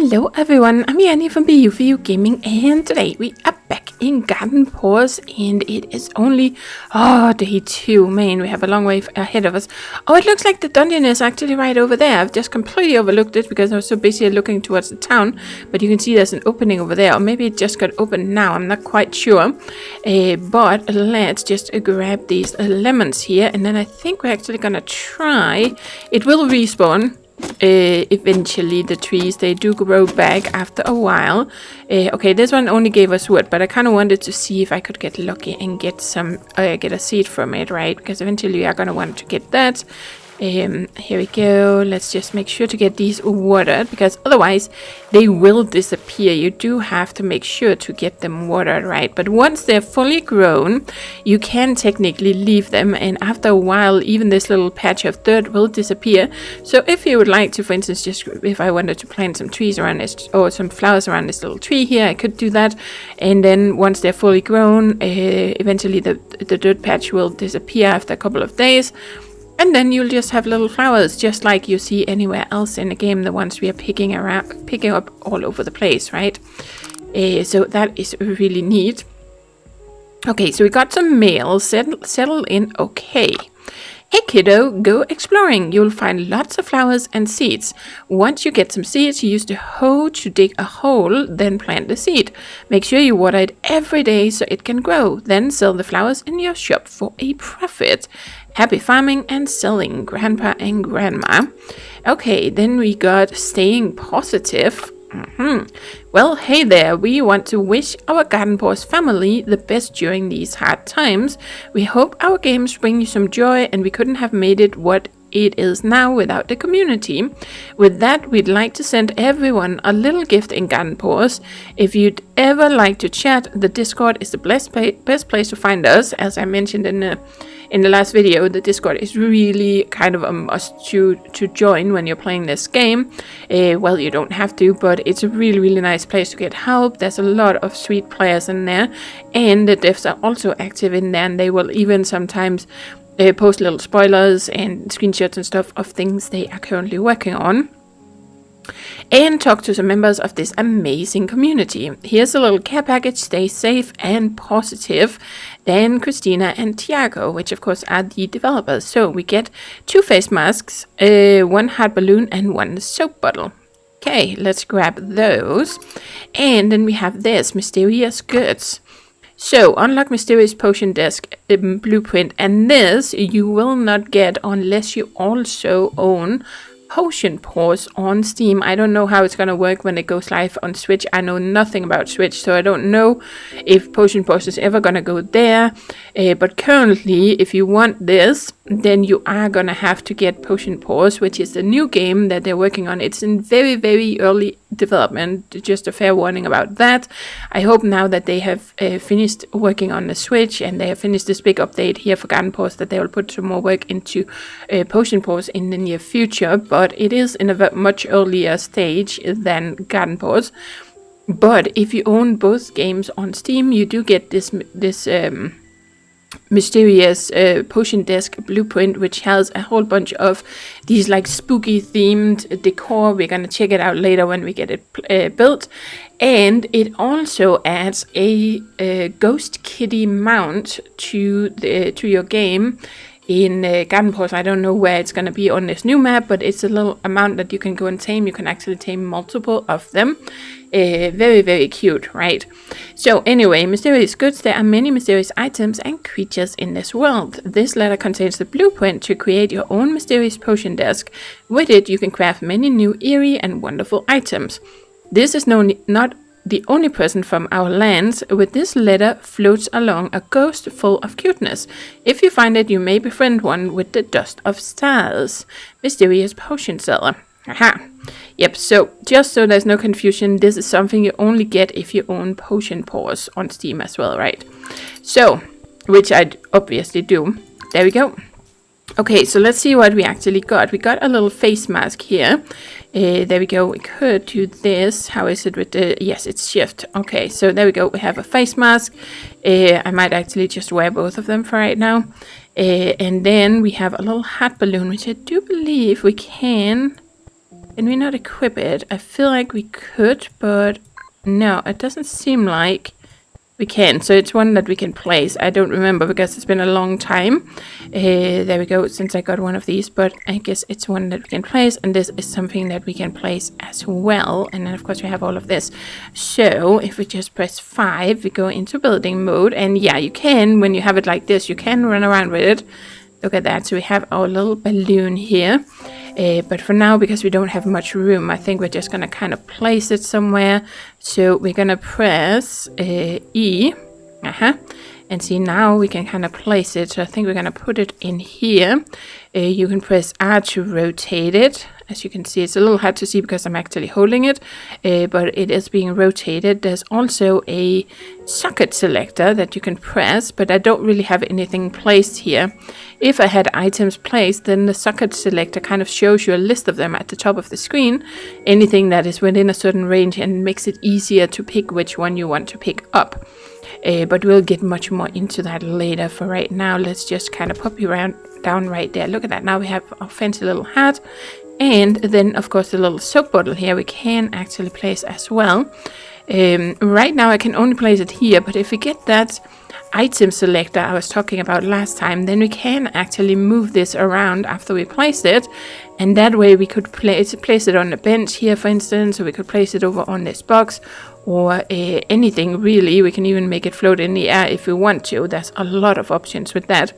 Hello everyone, I'm Yeti from BU4U Gaming, and today we are back in Garden Paws, and it is only, day 2. Man, we have a long way ahead of us. Oh, it looks like the dungeon is actually right over there. I've just completely overlooked it because I was so busy looking towards the town, but you can see there's an opening over there, or maybe it just got opened now, I'm not quite sure. But let's just grab these lemons here, and then I think we're actually gonna try. It will respawn. Eventually the trees, they do grow back after a while. Okay, this one only gave us wood, but I kind of wanted to see if I could get lucky and get some get a seed from it, right? Because eventually we are going to want to get that. Here we go. Let's just make sure to get these watered, because otherwise they will disappear. You do have to make sure to get them watered, right? But once they're fully grown, you can technically leave them, and after a while even this little patch of dirt will disappear. So if you would like to, for instance, just if I wanted to plant some trees around this, or some flowers around this little tree here, I could do that, and then once they're fully grown, eventually the dirt patch will disappear after a couple of days. And then you'll just have little flowers, just like you see anywhere else in the game, the ones we are picking up all over the place, right? So that is really neat. Okay, so we got some mail settled in. Okay. Hey kiddo, go exploring. You'll find lots of flowers and seeds. Once you get some seeds, use the hoe to dig a hole, then plant the seed. Make sure you water it every day so it can grow. Then sell the flowers in your shop for a profit. Happy farming and selling, Grandpa and Grandma. Okay, then we got staying positive. Well, hey there, we want to wish our Garden Paws family the best during these hard times. We hope our games bring you some joy, and we couldn't have made it what it is now without the community. With that, we'd like to send everyone a little gift in Garden Paws. If you'd ever like to chat, the Discord is the best place to find us. As I mentioned in the last video, the Discord is really kind of a must to join when you're playing this game. Well, you don't have to, but it's a really nice place to get help. There's a lot of sweet players in there, and the devs are also active in there, and they will even sometimes post little spoilers and screenshots and stuff of things they are currently working on, and talk to some members of this amazing community. Here's a little care package. Stay safe and positive. Then Christina and Tiago, which of course are the developers. So we get 2 face masks, 1 heart balloon, and 1 soap bottle. Okay, let's grab those. And then we have this mysterious goods. So, unlock mysterious potion desk blueprint, and this you will not get unless you also own Potion Paws on Steam. I don't know how it's gonna work when it goes live on Switch. I know nothing about Switch, so I don't know if Potion Paws is ever gonna go there. But currently, if you want this, then you are gonna have to get Potion Paws, which is the new game that they're working on. It's in very early development. Just a fair warning about that. I hope now that they have finished working on the Switch, and they have finished this big update here for Garden Paws, that they will put some more work into Potion Paws in the near future. But it is in a much earlier stage than Garden Paws. But if you own both games on Steam, you do get this mysterious potion desk blueprint, which has a whole bunch of these like spooky themed decor. We're gonna check it out later when we get it built. And it also adds a ghost kitty mount to your game in Garden Paws. I don't know where it's going to be on this new map, but it's a little amount that you can go and tame. You can actually tame multiple of them. Very cute, right? So anyway, mysterious goods. There are many mysterious items and creatures in this world. This letter contains the blueprint to create your own mysterious potion desk. With it, you can craft many new eerie and wonderful items. This is not the only present from our lands. With this letter floats along a ghost full of cuteness. If you find it, you may befriend one with the dust of stars. Mysterious potion seller. Aha. Yep, so just so there's no confusion, this is something you only get if you own Potion Paws on Steam as well, right? So, which I obviously do. There we go. Okay, so let's see what we actually got. We got a little face mask here. There we go. We could do this. How is it with the... Yes, it's shift. Okay, so there we go. We have a face mask. I might actually just wear both of them for right now. And then we have a little heart balloon, which I do believe we can Can we not equip it? I feel like we could, but no, it doesn't seem like we can. So it's one that we can place. I don't remember because it's been a long time. There we go, since I got one of these, but I guess it's one that we can place, and this is something that we can place as well. And then of course we have all of this. So if we just press 5, we go into building mode, and yeah, you can, when you have it like this, you can run around with it. Look at that. So we have our little balloon here. But for now, because we don't have much room, I think we're just going to kind of place it somewhere. So we're going to press E. And see, now we can kind of place it. So I think we're going to put it in here. You can press R to rotate it. As you can see, it's a little hard to see because I'm actually holding it, but it is being rotated. There's also a socket selector that you can press, but I don't really have anything placed here. If I had items placed, then the socket selector kind of shows you a list of them at the top of the screen, anything that is within a certain range, and makes it easier to pick which one you want to pick up. But we'll get much more into that later. For right now, let's just kind of pop you down right there. Look at that. Now we have our fancy little hat. And then, of course, the little soap bottle here we can actually place as well. Right now I can only place it here, but if we get that item selector I was talking about last time, then we can actually move this around after we place it. And that way we could place it on the bench here, for instance, or we could place it over on this box, or anything really. We can even make it float in the air if we want to. There's a lot of options with that.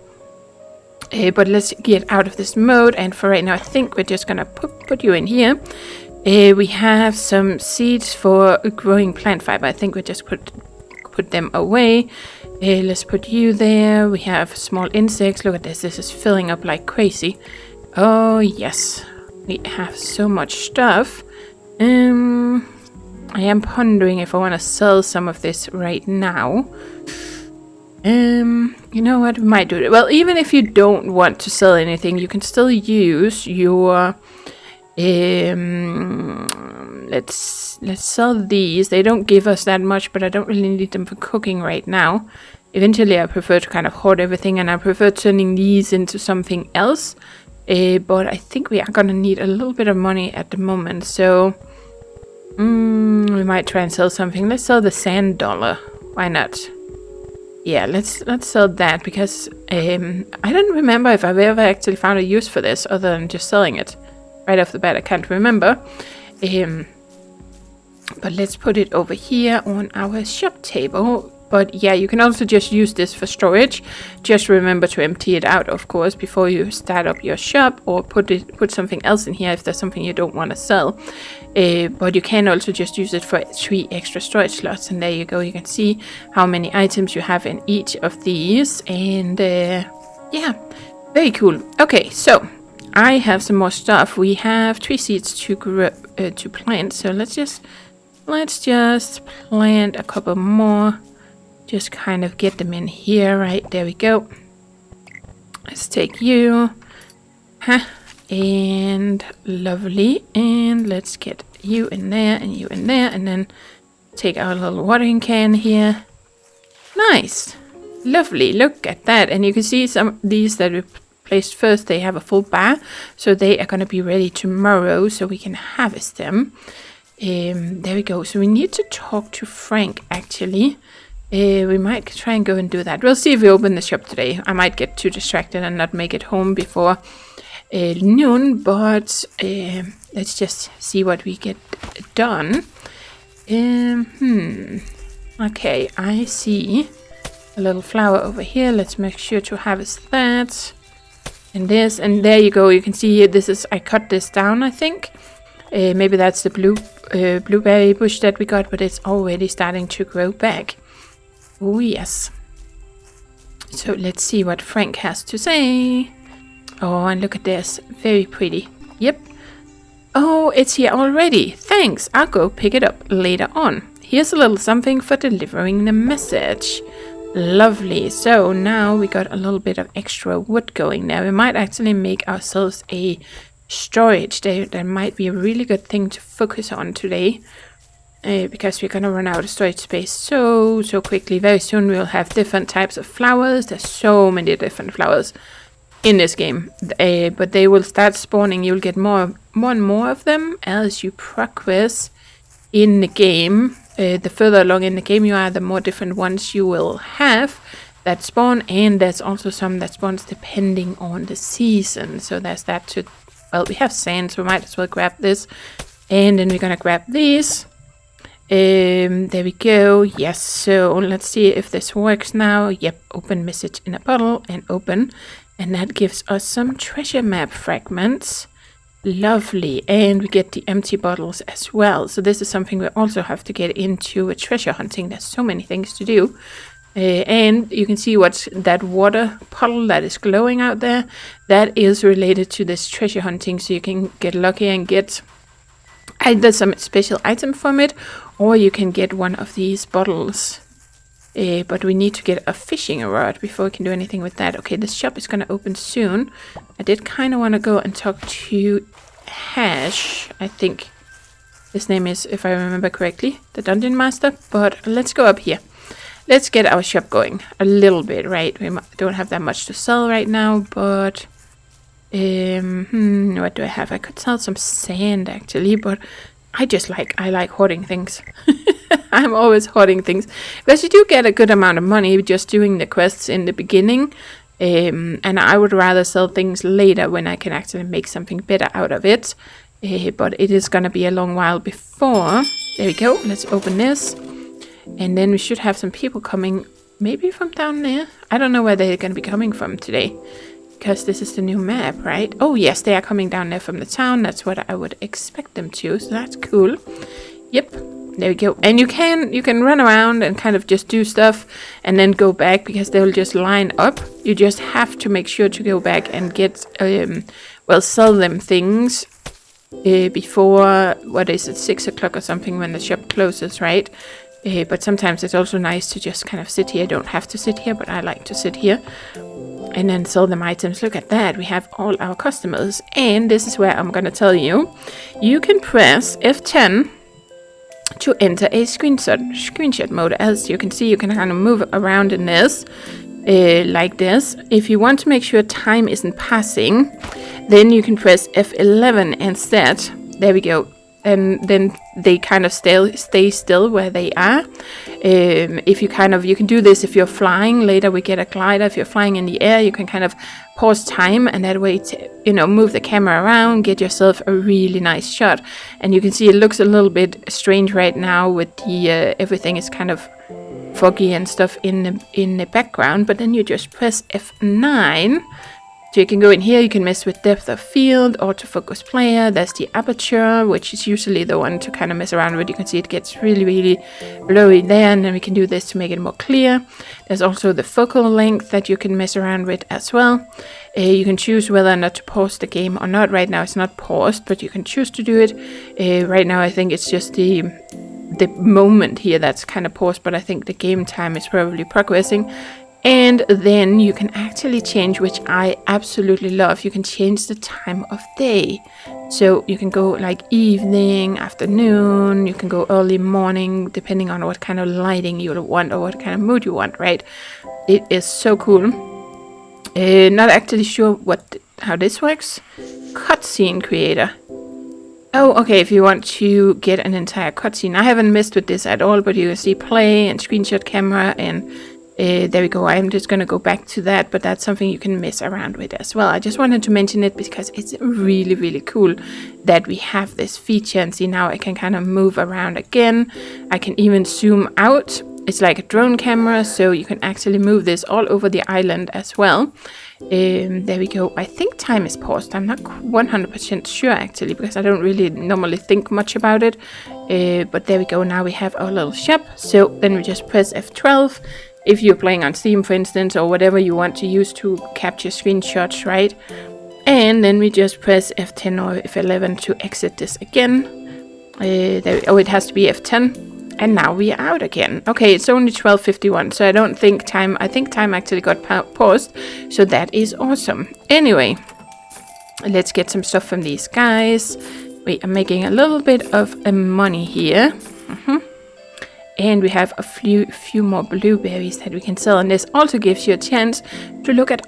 But let's get out of this mode, and for right now I think we're just gonna put you in here. We have some seeds for growing plant fiber. I think we just put them away. Let's put you there. We have small insects. Look at this. This is filling up like crazy. Oh yes, we have so much stuff. I am pondering if I want to sell some of this right now. You know what, we might do it. Well, even if you don't want to sell anything, you can still use your let's sell these. They don't give us that much, but I don't really need them for cooking right now. Eventually I prefer to kind of hoard everything, and I prefer turning these into something else. But I think we are gonna need a little bit of money at the moment, so we might try and sell something. Let's sell the sand dollar. Why not? Yeah, let's sell that, because I don't remember if I've ever actually found a use for this other than just selling it. Right off the bat, I can't remember. But let's put it over here on our shop table. But yeah, you can also just use this for storage. Just remember to empty it out, of course, before you start up your shop, or put something else in here if there's something you don't want to sell. But you can also just use it for 3 extra storage slots, and there you go. You can see how many items you have in each of these, and yeah, very cool. Okay, so I have some more stuff. We have 3 seeds to grow, to plant, so let's just plant a couple more. Just kind of get them in here. Right, there we go. Let's take you. And lovely. And let's get you in there and you in there. And then take our little watering can here. Nice. Lovely. Look at that. And you can see some of these that we placed first, they have a full bar. So they are going to be ready tomorrow, so we can harvest them. There we go. So we need to talk to Frank, actually. We might try and go and do that. We'll see if we open the shop today. I might get too distracted and not make it home before noon, but let's just see what we get done. Okay, I see a little flower over here. Let's make sure to harvest that. And this, and there you go. You can see here, this is, I cut this down, I think. Maybe that's the blueberry bush that we got, but it's already starting to grow back. Oh yes. So let's see what Frank has to say. Oh, and look at this. Very pretty. Yep. Oh, it's here already. Thanks. I'll go pick it up later on. Here's a little something for delivering the message. Lovely. So now we got a little bit of extra wood going there. We might actually make ourselves a storage. That might be a really good thing to focus on today. Because we're gonna run out of storage space so quickly. Very soon we'll have different types of flowers. There's so many different flowers. in this game. But they will start spawning. You'll get more and more of them as you progress in the game. The further along in the game you are, the more different ones you will have that spawn, and there's also some that spawns depending on the season. So there's that too. Well, we have sand, so we might as well grab this. And then we're gonna grab these. There we go. Yes, so let's see if this works now. Yep, open message in a bottle and open. And that gives us some treasure map fragments. Lovely. And we get the empty bottles as well. So this is something we also have to get into with treasure hunting. There's so many things to do. And you can see what's that water puddle that is glowing out there. That is related to this treasure hunting. So you can get lucky and get either some special item from it, or you can get one of these bottles. But we need to get a fishing rod before we can do anything with that. Okay, this shop is going to open soon. I did kind of want to go and talk to Hash. I think his name is, if I remember correctly, the Dungeon Master. But let's go up here. Let's get our shop going a little bit, right? We don't have that much to sell right now, but... what do I have? I could sell some sand actually, but I like hoarding things. I'm always hoarding things because you do get a good amount of money just doing the quests in the beginning, and I would rather sell things later when I can actually make something better out of it. But it is gonna be a long while before. There we go. Let's open this, and then we should have some people coming, maybe from down there. I don't know where they're gonna be coming from today, because this is the new map, right? Oh yes, they are coming down there from the town. That's what I would expect them to, so that's cool. Yep, there we go. And you can run around and kind of just do stuff and then go back, because they'll just line up. You just have to make sure to go back and get, sell them things before, what is it, 6 o'clock or something when the shop closes, right? But sometimes it's also nice to just kind of sit here. I don't have to sit here, but I like to sit here and then sell them items. Look at that. We have all our customers. And this is where I'm going to tell you. You can press F10 to enter a screenshot mode. As you can see, you can kind of move around in this like this. If you want to make sure time isn't passing, then you can press F11 instead. There we go. And then they kind of stay still where they are. If you can do this if you're flying. Later we get a glider. If you're flying in the air, you can kind of pause time, and that way move the camera around, get yourself a really nice shot. And you can see it looks a little bit strange right now with the everything is kind of foggy and stuff in the background. But then you just press F9. So you can go in here, you can mess with depth of field, autofocus player, there's the aperture, which is usually the one to kind of mess around with. You can see it gets really, really blurry there, and then we can do this to make it more clear. There's also the focal length that you can mess around with as well. You can choose whether or not to pause the game or not. Right now it's not paused, but you can choose to do it. Right now I think it's just the moment here that's kind of paused, but I think the game time is probably progressing. And then you can actually change, which I absolutely love. You can change the time of day. So you can go like evening, afternoon, you can go early morning, depending on what kind of lighting you want or what kind of mood you want, right? It is so cool. Not actually sure how this works. Cutscene creator. Oh, okay, if you want to get an entire cutscene. I haven't messed with this at all, but you can see play and screenshot camera and there we go. I'm just going to go back to that, but that's something you can mess around with as well. I just wanted to mention it because it's really, really cool that we have this feature. And see, now I can kind of move around again. I can even zoom out. It's like a drone camera, so you can actually move this all over the island as well. There we go. I think time is paused. I'm not 100% sure actually, because I don't really normally think much about it. But there we go. Now we have our little shop. So then we just press F12. If you're playing on Steam, for instance, or whatever you want to use to capture screenshots, right? And then we just press F10 or F11 to exit this again. It has to be F10. And now we are out again. Okay, it's only 12:51, so I think time actually got paused. So that is awesome. Anyway, let's get some stuff from these guys. We are making a little bit of money here. And we have a few more blueberries that we can sell. And this also gives you a chance to look at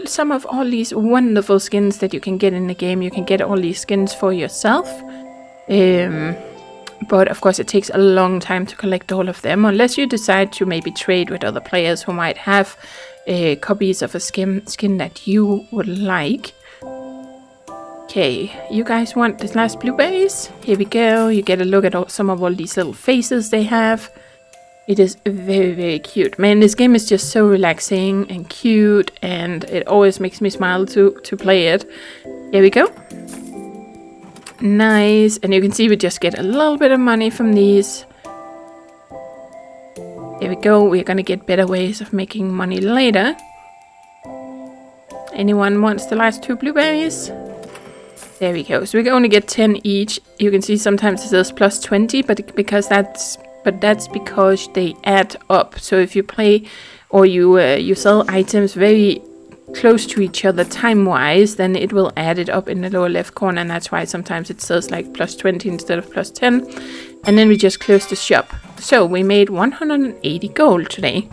some of all these wonderful skins that you can get in the game. You can get all these skins for yourself. But of course it takes a long time to collect all of them, unless you decide to maybe trade with other players who might have copies of a skin that you would like. Okay, you guys want the last blueberries? Here we go. You get a look at some of all these little faces they have. It is very, very cute. Man, this game is just so relaxing and cute, and it always makes me smile to play it. Here we go. Nice. And you can see we just get a little bit of money from these. There we go. We're gonna get better ways of making money later. Anyone wants the last 2 blueberries? There we go. So we can only get 10 each. You can see sometimes it says plus 20, but that's because they add up. So if you play or you sell items very close to each other time-wise, then it will add it up in the lower left corner, and that's why sometimes it says like plus 20 instead of plus 10. And then we just close the shop. So we made 180 gold today.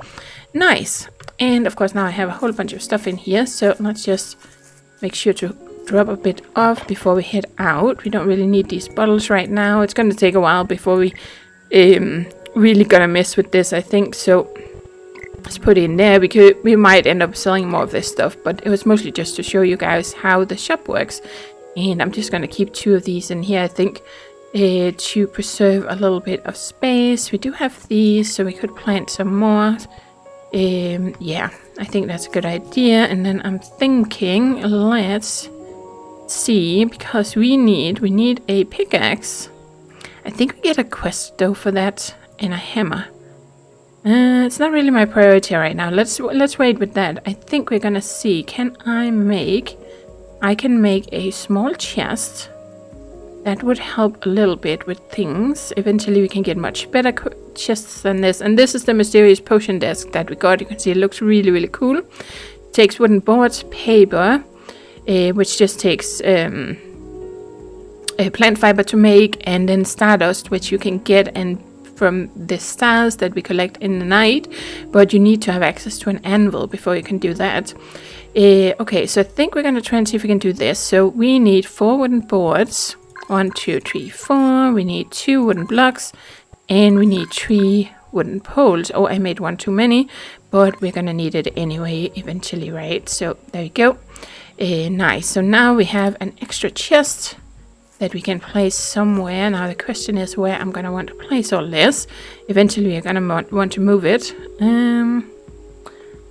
Nice. And of course now I have a whole bunch of stuff in here, so let's just make sure to drop a bit off before we head out. We don't really need these bottles right now. It's going to take a while before we really gonna mess with this, I think. So let's put it in there. We might end up selling more of this stuff, but it was mostly just to show you guys how the shop works. And I'm just gonna keep 2 of these in here, I think, to preserve a little bit of space. We do have these, so we could plant some more. Yeah, I think that's a good idea. And then I'm thinking, let's see, because we need a pickaxe. I think we get a quest though for that, and a hammer. It's not really my priority right now. Let's wait with that. I think we're gonna see. I can make a small chest. That would help a little bit with things. Eventually we can get much better chests than this. And this is the mysterious potion desk that we got. You can see it looks really, really cool. It takes wooden boards, paper, which just takes plant fiber to make, and then stardust, which you can get and from the stars that we collect in the night, but you need to have access to an anvil before you can do that. Okay, so I think we're going to try and see if we can do this. So we need 4 wooden boards. 1, 2, 3, 4. We need 2 wooden blocks, and we need 3 wooden poles. Oh, I made 1 too many, but we're going to need it anyway eventually, right? So there we go. Nice. So now we have an extra chest that we can place somewhere. Now the question is where I'm gonna want to place all this. Eventually we're gonna want to move it.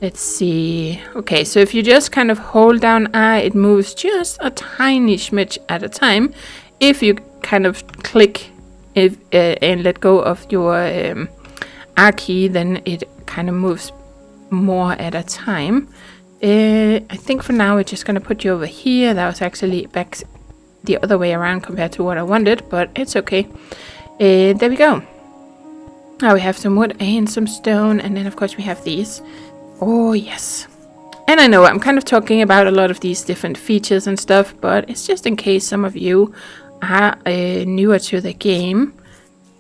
Let's see. Okay, so if you just kind of hold down R, it moves just a tiny smidge at a time. If you kind of click and let go of your R key, then it kind of moves more at a time. I think for now we're just gonna put you over here. That was actually back the other way around compared to what I wanted, but it's okay. There we go. Now we have some wood and some stone, and then of course we have these. Oh yes. And I know I'm kind of talking about a lot of these different features and stuff, but it's just in case some of you are newer to the game.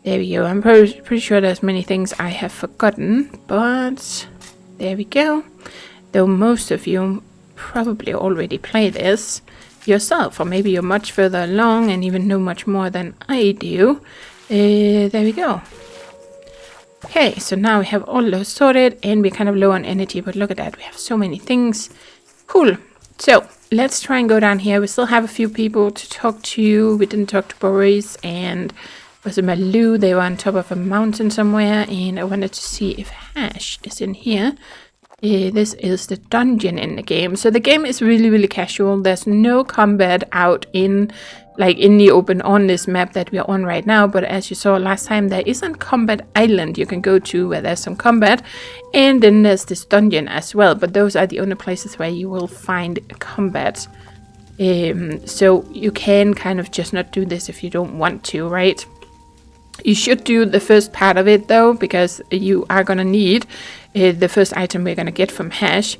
There we go. I'm pretty sure there's many things I have forgotten, but there we go. Though most of you probably already play this yourself, or maybe you're much further along and even know much more than I do. There we go. Okay, so now we have all those sorted, and we're kind of low on energy, but look at that, we have so many things. Cool. So let's try and go down here. We still have a few people to talk to. We didn't talk to Boris and was a Malou. They were on top of a mountain somewhere, and I wanted to see if Hash is in here. This is the dungeon in the game. So the game is really, really casual. There's no combat out in the open on this map that we're on right now. But as you saw last time, there is a combat island you can go to where there's some combat. And then there's this dungeon as well. But those are the only places where you will find combat. So you can kind of just not do this if you don't want to, right? You should do the first part of it though, because you are gonna need the first item we're gonna get from Hash.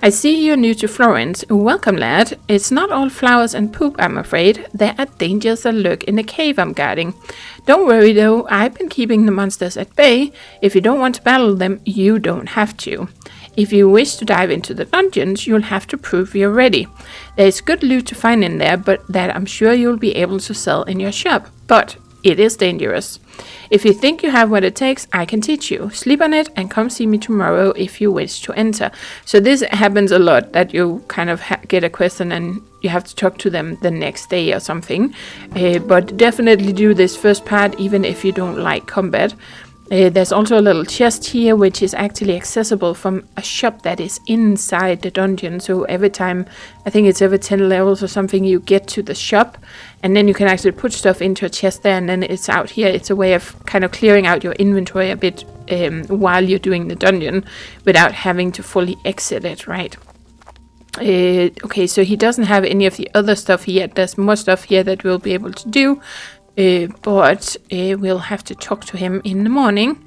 I see you're new to Florence. Welcome, lad. It's not all flowers and poop, I'm afraid. There are dangers that lurk in the cave I'm guarding. Don't worry though, I've been keeping the monsters at bay. If you don't want to battle them, you don't have to. If you wish to dive into the dungeons, you'll have to prove you're ready. There's good loot to find in there, but that I'm sure you'll be able to sell in your shop. But it is dangerous. If you think you have what it takes, I can teach you. Sleep on it and come see me tomorrow if you wish to enter. So this happens a lot, that you kind of get a question and you have to talk to them the next day or something. But definitely do this first part even if you don't like combat. There's also a little chest here, which is actually accessible from a shop that is inside the dungeon. So every time, I think it's every 10 levels or something, you get to the shop, and then you can actually put stuff into a chest there, and then it's out here. It's a way of kind of clearing out your inventory a bit while you're doing the dungeon without having to fully exit it, right? Okay, so he doesn't have any of the other stuff yet. There's more stuff here that we'll be able to do. But we'll have to talk to him in the morning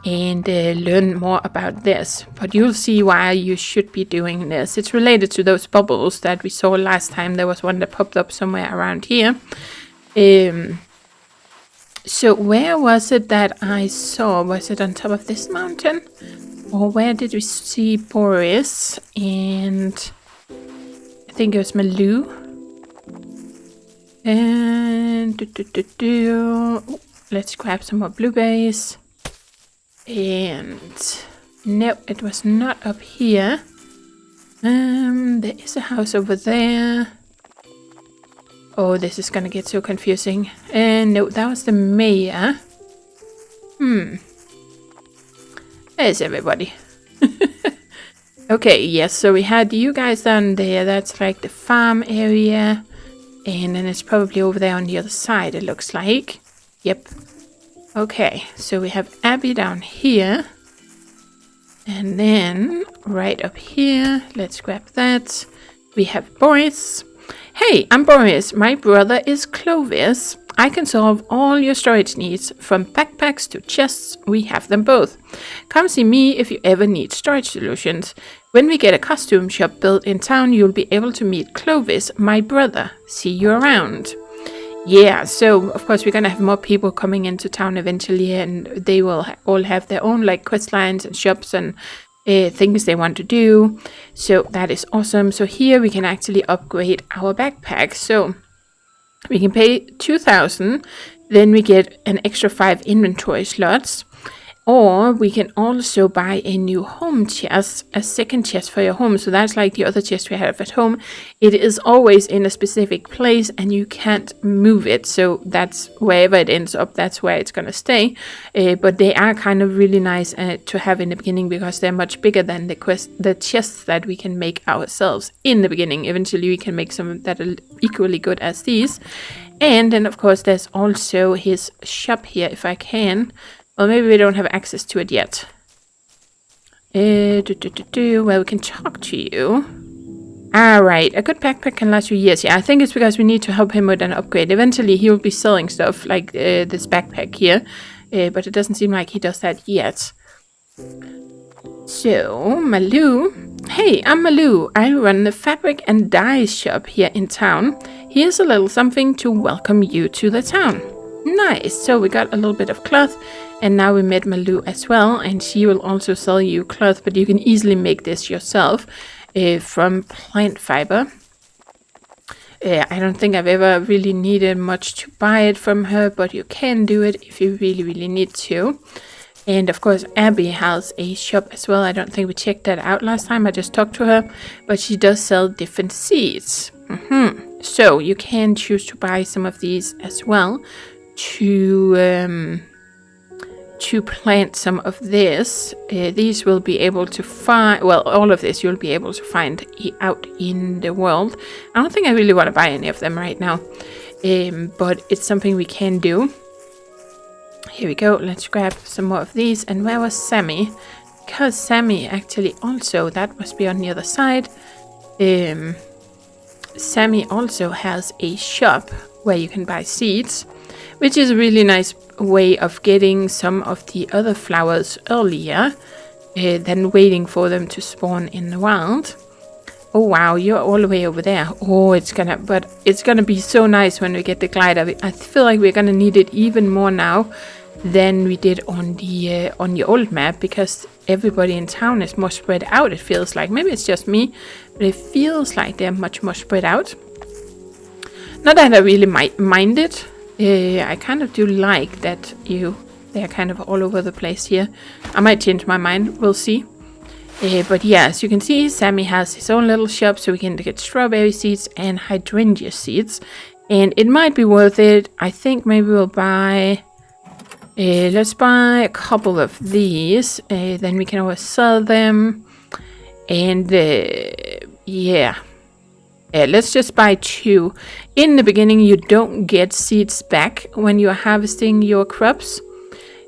and learn more about this. But you'll see why you should be doing this. It's related to those bubbles that we saw last time. There was one that popped up somewhere around here. So where was it that I saw? Was it on top of this mountain? Or where did we see Boris? And I think it was Malou. And let's grab some more blueberries. And no, it was not up here. There is a house over there. Oh, this is gonna get so confusing. And no, that was the mayor. There's everybody. Okay, yes, so we had you guys down there. That's like the farm area. And then it's probably over there on the other side, it looks like. Yep. Okay, so we have Abby down here. And then right up here, let's grab that. We have Boris. Hey, I'm Boris. My brother is Clovis. I can solve all your storage needs, from backpacks to chests. We have them both. Come see me if you ever need storage solutions. When we get a costume shop built in town, you'll be able to meet Clovis, my brother. See you around. Yeah, so of course we're gonna have more people coming into town eventually, and they will all have their own like quest lines and shops and things they want to do. So that is awesome. So here we can actually upgrade our backpack. So we can pay 2,000, then we get an extra 5 inventory slots. Or we can also buy a new home chest, a second chest for your home. So that's like the other chest we have at home. It is always in a specific place and you can't move it. So that's wherever it ends up, that's where it's going to stay. But they are kind of really nice to have in the beginning because they're much bigger than the chests that we can make ourselves in the beginning. Eventually we can make some that are equally good as these. And then of course there's also his shop here if I can. Well, maybe we don't have access to it yet. Well, we can talk to you. Alright, a good backpack can last you years. Yeah, I think it's because we need to help him with an upgrade. Eventually, he will be selling stuff like this backpack here. But it doesn't seem like he does that yet. So, Malou. Hey, I'm Malou. I run the fabric and dye shop here in town. Here's a little something to welcome you to the town. Nice. So we got a little bit of cloth. And now we met Malou as well, and she will also sell you cloth, but you can easily make this yourself from plant fiber. I don't think I've ever really needed much to buy it from her, but you can do it if you really, really need to. And of course, Abby has a shop as well. I don't think we checked that out last time. I just talked to her, but she does sell different seeds. So you can choose to buy some of these as well to plant some of this. These will be able to find, well, all of this you'll be able to find out in the world. I don't think I really want to buy any of them right now, but it's something we can do. Here we go. Let's grab some more of these. And where was Sammy? Because Sammy actually also, that must be on the other side. Sammy also has a shop where you can buy seeds, which is a really nice way of getting some of the other flowers earlier. than waiting for them to spawn in the wild. Oh wow, you're all the way over there. Oh, it's gonna be so nice when we get the glider. I feel like we're gonna need it even more now than we did on the old map, because everybody in town is more spread out. It feels like, maybe it's just me, but it feels like they're much more spread out. Not that I really mind it. I kind of do like that they're kind of all over the place here. I might change my mind, we'll see. But yeah, as you can see, Sammy has his own little shop, so we can get strawberry seeds and hydrangea seeds. And it might be worth it. I think maybe we'll buy... let's buy a couple of these. Then we can always sell them. And yeah. Let's just buy 2. In the beginning, you don't get seeds back when you're harvesting your crops.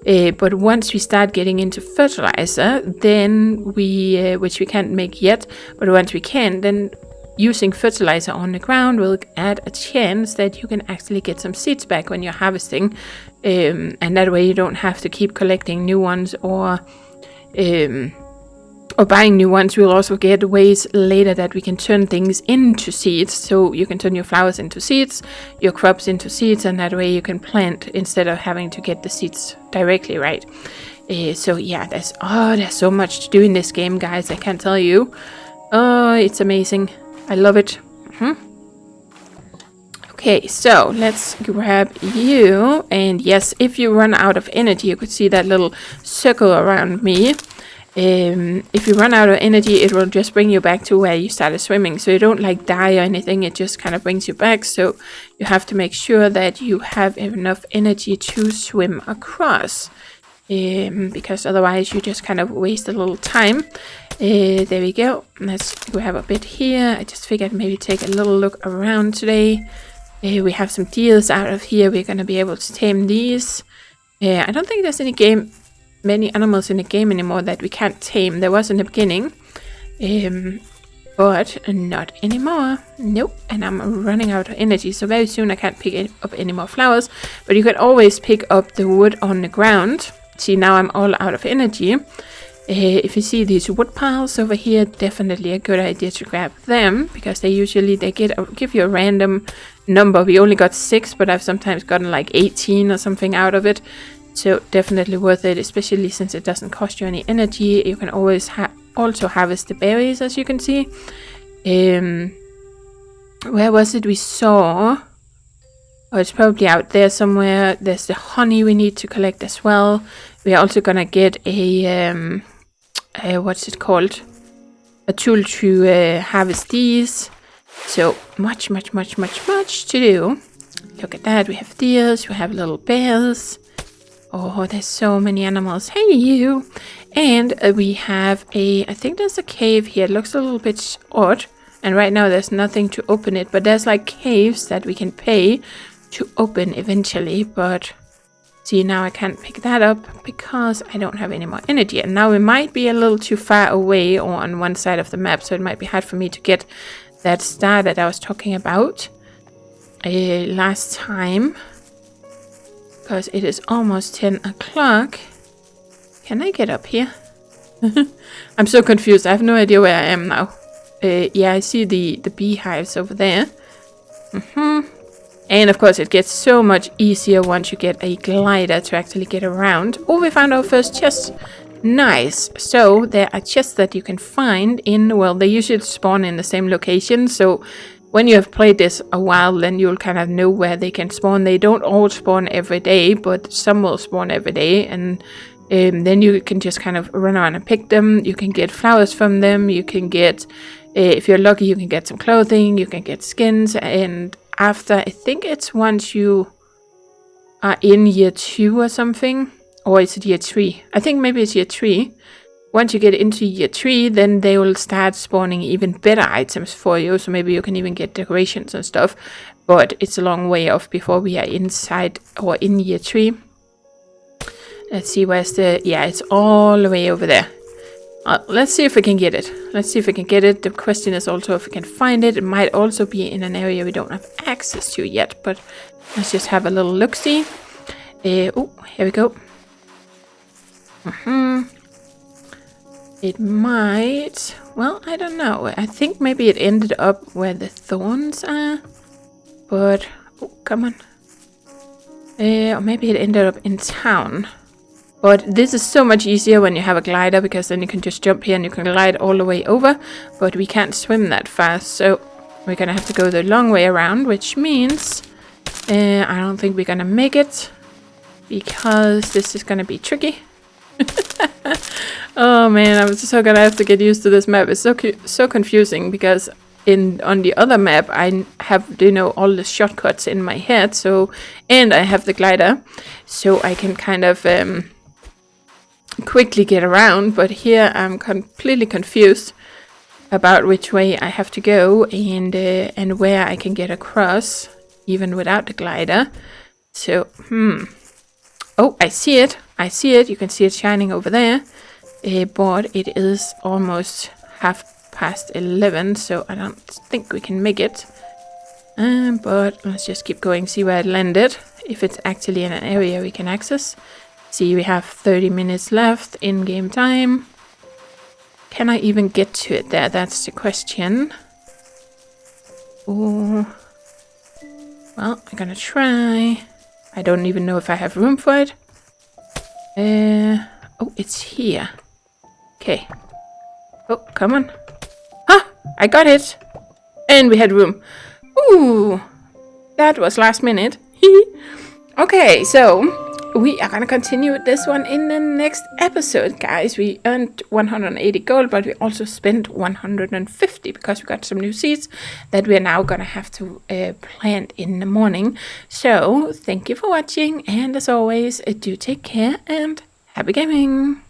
But once we start getting into fertilizer, then which we can't make yet, but once we can, then using fertilizer on the ground will add a chance that you can actually get some seeds back when you're harvesting. And that way you don't have to keep collecting new ones or buying new ones. We'll also get ways later that we can turn things into seeds. So you can turn your flowers into seeds, your crops into seeds, and that way you can plant instead of having to get the seeds directly, right? So yeah, there's so much to do in this game, guys. I can't tell you. Oh, it's amazing. I love it. Okay, so let's grab you. And yes, if you run out of energy, you could see that little circle around me. If you run out of energy, it will just bring you back to where you started swimming, so you don't like die or anything. It just kind of brings you back, so you have to make sure that you have enough energy to swim across, because otherwise you just kind of waste a little time. There we go. Let's grab a bit here. I just figured maybe take a little look around today. We have some deers out of here. We're going to be able to tame these. I don't think there's many animals in the game anymore that we can't tame. There was in the beginning, but not anymore. Nope. And I'm running out of energy, so very soon I can't pick up any more flowers, but you can always pick up the wood on the ground. See, now I'm all out of energy. If you see these wood piles over here, definitely a good idea to grab them, because they give you a random number. We only got 6, but I've sometimes gotten like 18 or something out of it. So definitely worth it, especially since it doesn't cost you any energy. You can always also harvest the berries, as you can see. Where was it we saw? Oh, it's probably out there somewhere. There's the honey we need to collect as well. We're also gonna get a what's it called? A tool to harvest these. So much to do. Look at that. We have deers. We have little bears. Oh, there's so many animals. Hey, you. And we have I think there's a cave here. It looks a little bit odd. And right now there's nothing to open it. But there's like caves that we can pay to open eventually. But see, now I can't pick that up because I don't have any more energy. And now we might be a little too far away or on one side of the map. So it might be hard for me to get that star that I was talking about last time. Because it is almost 10 o'clock. Can I get up here? I'm so confused. I have no idea where I am now. Yeah, I see the beehives over there. And of course it gets so much easier once you get a glider to actually get around. Oh, we found our first chest. Nice. So there are chests that you can find in, well, they usually spawn in the same location. So when you have played this a while, then you'll kind of know where they can spawn. They don't all spawn every day, but some will spawn every day. And then you can just kind of run around and pick them. You can get flowers from them. You can get, if you're lucky, you can get some clothing. You can get skins. And after, I think it's once you are in year 2 or something. Or is it year 3? I think maybe it's year 3. Once you get into year 3, then they will start spawning even better items for you. So maybe you can even get decorations and stuff. But it's a long way off before we are inside or in year 3. Let's see, where's the... Yeah, it's all the way over there. Let's see if we can get it. Let's see if we can get it. The question is also if we can find it. It might also be in an area we don't have access to yet. But let's just have a little look-see. Oh, here we go. It might... Well, I don't know. I think maybe it ended up where the thorns are. But... Oh, come on. Or maybe it ended up in town. But this is so much easier when you have a glider, because then you can just jump here and you can glide all the way over. But we can't swim that fast, so we're gonna have to go the long way around, which means I don't think we're gonna make it, because this is gonna be tricky. Oh man, I'm so gonna have to get used to this map. It's so confusing, because on the other map I have, you know, all the shortcuts in my head, so, and I have the glider, so I can kind of quickly get around. But here I'm completely confused about which way I have to go, and where I can get across even without the glider. So oh, I see it. You can see it shining over there. But it is almost 11:30, so I don't think we can make it. But let's just keep going, see where it landed. If it's actually in an area we can access. See, we have 30 minutes left in game time. Can I even get to it there? That's the question. Oh, well, I'm gonna try. I don't even know if I have room for it. Oh, it's here. Okay. Oh, come on. Ah, I got it. And we had room. Ooh, that was last minute. Okay, so we are gonna continue with this one in the next episode, guys. We earned 180 gold, but we also spent 150 because we got some new seeds that we are now gonna have to plant in the morning. So thank you for watching, and as always, do take care and happy gaming.